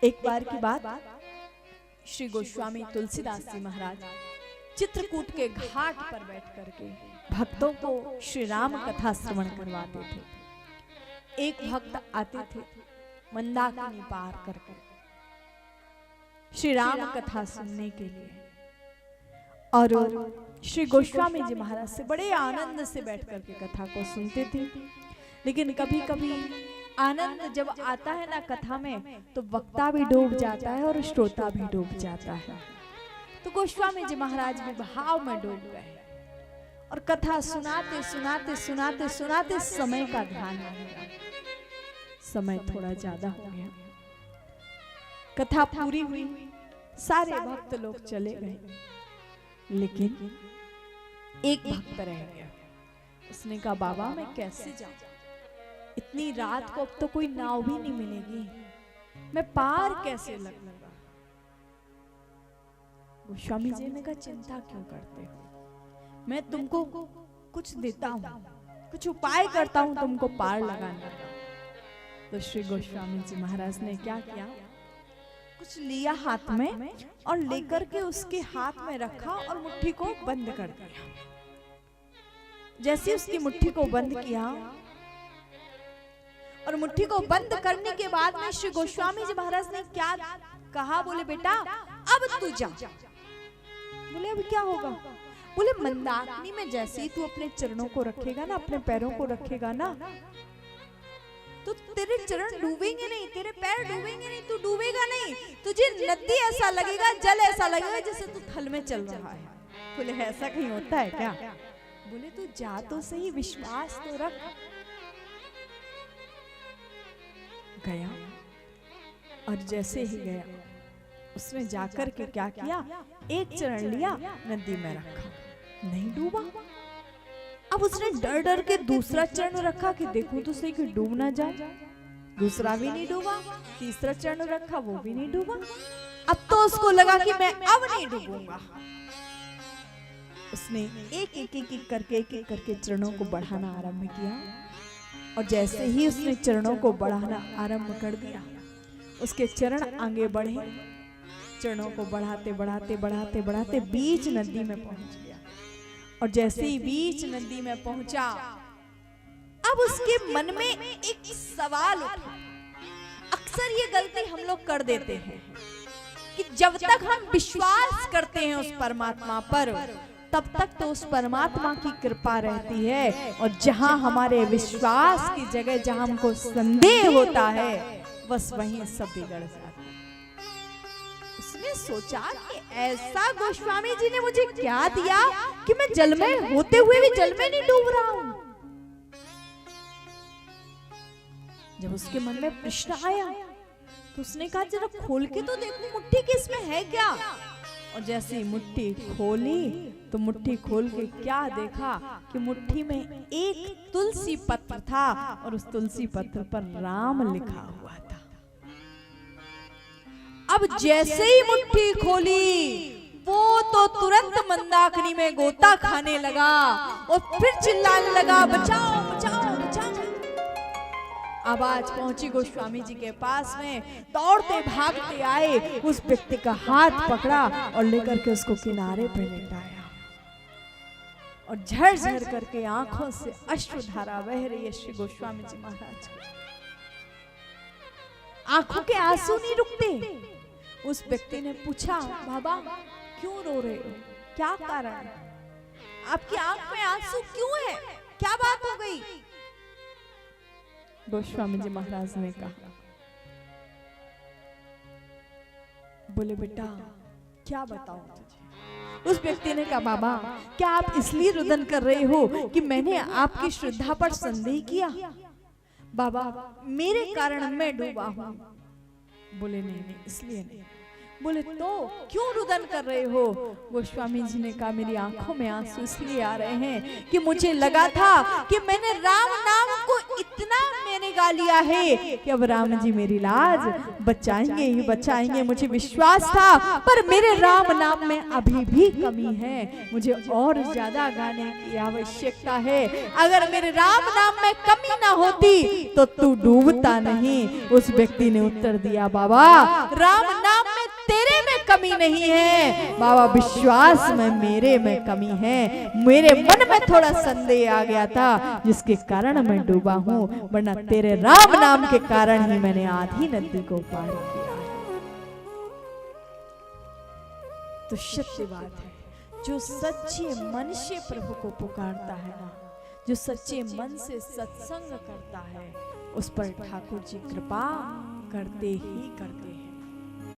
एक बार की बात, श्री गोस्वामी तुलसीदास जी महाराज चित्रकूट के घाट पर बैठ करके भक्तों को श्री राम कथा श्रवण करवाते थे। एक भक्त आते थे मंदाकिनी पार करके श्री राम कथा सुनने के लिए, और श्री गोस्वामी जी महाराज से बड़े आनंद से बैठ करके कथा को सुनते थे। लेकिन कभी कभी आनंद जब आता है ना कथा में, तो वक्ता भी डूब जाता है और श्रोता भी डूब जाता है। तो गोस्वामी जी महाराज भी भाव में डूब गए और कथा सुनाते सुनाते सुनाते सुनाते समय का ध्यान नहीं रहा। समय थोड़ा ज्यादा हो गया, कथा पूरी हुई, सारे भक्त लोग चले गए, लेकिन एक भक्त रह गया। उसने कहा बाबा मैं कैसे जाऊं, इतनी रात को अब तो कोई नाव भी नहीं मिलेगी, मैं पार कैसे लगूंगा। गोस्वामी जी ने कहा चिंता क्यों करते हो, मैं तुमको कुछ देता हूं, कुछ उपाय करता हूं तुमको पार लगाने का। तो श्री गोस्वामी जी महाराज ने क्या किया, कुछ लिया हाथ में और लेकर के उसके हाथ में रखा और मुट्ठी को बंद कर दिया। जैसे उसकी मुट्ठी को बंद किया और मुट्ठी को बंद करने के बाद में श्री गोस्वामी जी महाराज ने क्या कहा, बोले बेटा अब तू जा। बोले अब क्या होगा, बोले मंदाकिनी में जैसे ही तू अपने चरणों को रखेगा ना, अपने पैरों को रखेगा ना, तो तेरे चरण डूबेंगे नहीं, तेरे पैर डूबेंगे नहीं, तू डूबेगा नहीं, तुझे नदी ऐसा लगेगा, जल ऐसा लगेगा जैसे तू थल में चल रहा है। बोले ऐसा कहीं होता है क्या, बोले तू जा तो सही, विश्वास तो रख। गया और जैसे ही गया उसने जाकर के क्या किया, एक चरण लिया नदी में रखा, नहीं डूबा। अब उसने डर डर के दूसरा चरण रखा कि देखो तो सही कि डूब ना जाए, दूसरा भी नहीं डूबा, तीसरा चरण रखा वो भी नहीं डूबा। अब तो उसको लगा कि मैं अब नहीं डूबूंगा। उसने एक एक करके चरणों को बढ़ाना आरंभ किया, और जैसे ही उसने चरणों को बढ़ाना आरंभ कर दिया, उसके चरण आगे बढ़े, चरणों को बढ़ाते बढ़ाते बढ़ाते बढ़ाते बीच नदी में पहुंच गया। और जैसे ही बीच नदी में पहुंचा, अब उसके मन में एक सवाल उठा। अक्सर ये गलती हम लोग कर देते हैं कि जब तक हम विश्वास करते हैं उस परमात्मा पर, तब तक तो उस परमात्मा की कृपा रहती है, और जहां हमारे विश्वास की जगह जहां हमको संदेह होता है, बस वहीं सब बिगड़ जाता है। उसने सोचा कि ऐसा गोस्वामी जी ने मुझे क्या दिया कि मैं जल में होते हुए भी जल में नहीं डूब रहा हूं। जब उसके मन में प्रश्न आया तो उसने कहा जरा खोल के तो देखो मुट्ठी कि इसमें है क्या। और जैसे ही मुट्ठी खोली तो मुट्ठी खोल के क्या देखा कि मुट्ठी में एक तुलसी पत्र था, और उस तुलसी पत्र पर राम लिखा हुआ था। अब जैसे ही मुट्ठी खोली, वो तो तुरंत मंदाकिनी में गोता खाने लगा और फिर चिल्लाने लगा बचाओ बचाओ बचाओ। आवाज पहुंची गोस्वामी जी के पास में, दौड़ते भागते आए, उस व्यक्ति का हाथ पकड़ा और लेकर के उसको किनारे पे लेटाया, और झरझर करके आंखों से अश्रुधारा बह रही है श्री गोस्वामी जी महाराज की। आंखों के आंसू नहीं रुकते। उस व्यक्ति ने पूछा बाबा क्यों रो रहे हो, क्या कारण, आपकी आंख में आंसू क्यों है, क्या बात हो गई। गोस्वामी जी महाराज ने कहा, बोले बेटा क्या बताऊं तुझे। उस व्यक्ति ने कहा बाबा क्या आप इसलिए रुदन कर रहे हो कि मैंने आपकी श्रद्धा पर संदेह किया। बाबा मेरे कारण मैं डूबा हूं। बोले नहीं नहीं इसलिए नहीं। बोले तो क्यों रुदन कर रहे हो। गोस्वामी जी ने कहा मेरी आंखों में आंसू इसलिए आ रहे हैं कि मुझे लगा था कि मैंने राम नाम को इतना मैंने निकाल लिया है कि अब राम जी मेरी लाज बचाएंगे ही बचाएंगे। मुझे विश्वास था, पर मेरे राम नाम में अभी भी कमी है, मुझे और ज्यादा गाने की आवश्यकता है। अगर मेरे राम नाम में कमी ना होती तो तू डूबता नहीं। उस व्यक्ति ने उत्तर दिया, बाबा राम नाम में तेरे में कमी नहीं है बाबा, विश्वास में मेरे में कमी है। मेरे मन में थोड़ा संदेह आ गया था जिसके कारण मैं डूबा हूँ, वरना तेरे राम नाम के कारण ही मैंने आधी नदी को पार किया। तो सत्य बात है, जो सच्चे मन से प्रभु को पुकारता है ना, जो सच्चे मन से सत्संग करता है, उस पर ठाकुर जी कृपा करते ही करते हैं।